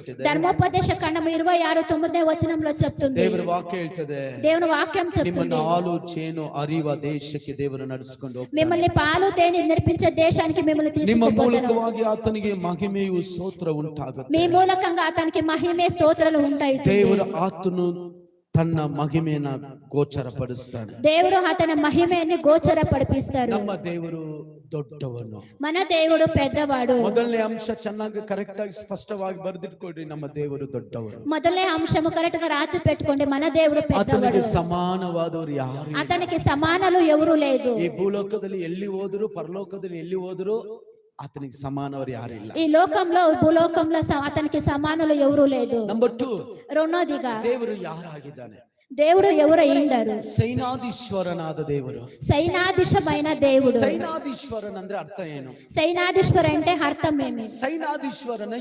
చెప్పండి. ధర్మోపదేశ ఖండము 26:9 వచనంలో చెప్తుంది. ದೇವರ ವಾಕ್ಯ ಹೇಳ್ತದೆ, దేవుని వాక్యం చెప్తుంది, ನಿಮ್ಮನ್ನು ಹಾಲು ಜೇನು ಹರಿಯುವ ದೇಶಕ್ಕೆ ದೇವರು ನಡೆಸಿಕೊಂಡು ಹೋಗ್ತಾನೆ. మిమ్మల్ని పాలు తేనె నడిపించే దేశానికి మిమ్మల్ని ನಿಮ್ಮ తీసుకుపోతాడు. ಮೂಲಕವಾಗಿ ಆತನಿಗೆ ಮಹಿಮೆಯು ಸ್ತೋತ್ರ ಉಂಟಾಗುತ್ತೆ. మీ మూలకంగా అతనికి మహిమే స్తోత్రాలు ఉంటాయి. ದೇವರ ಆತನು ತನ್ನ ಮಹಿಮೆಯನ್ನ ಗೋಚರಪಡಿಸ್ತಾನೆ. దేవుడు అతని మహిమేని గోచర పడిపిస్తారు. ನಮ್ಮ ದೇವರು ದೊಡ್ಡವನು, మన దేవుడు పెద్దవాడు. ಮೊದಲನೇ ಅಂಶ ಚೆನ್ನಾಗಿ ಕರೆಕ್ಟ್ ಆಗಿ ಸ್ಪಷ್ಟವಾಗಿ ಬರೆದಿಟ್ಕೊಳ್ರಿ. ನಮ್ಮ ದೇವರು ದೊಡ್ಡವರು. మొదలే అంశము కరెక్ట్ గా రాసి పెట్టుకోండి. మన దేవుడు పెద్దవాడు. ಆತನಿಗೆ ಸಮಾನವಾದವರು ಯಾರು ಇಲ್ಲ. అతనికి సమానలు ఎవరు లేదు. ಈ ಭೂಲೋಕದಲ್ಲಿ ಎಲ್ಲಿ ಹೋದ್ರು, ಪರಲೋಕದಲ್ಲಿ ಎಲ್ಲಿ ಹೋದ್ರು ಆತನಿಗೆ ಸಮಾನವರು ಯಾರು ಇಲ್ಲ. ఈ లోకంలో భూలోకంలో అతనికి సమానులు ఎవరు లేదు. ನಂಬರ್ 2, రెండోదిగా ದೇವರು ಯಾರಾಗಿದ್ದಾನೆ? దేవుడు ఎవరు అయ్యిండారు? ಸೈನಾಧೀಶ್ವರನಾದ ದೇವರು. సైనాధీశమైన దేవుడు. ಸೈನಾಧೀಶ್ವರನ್ ಅಂದ್ರೆ ಅರ್ಥ ಏನು? సైనాధీశ్వర అంటే అర్థం ఏమి? ಸೈನಾಧೀಶ್ವರನ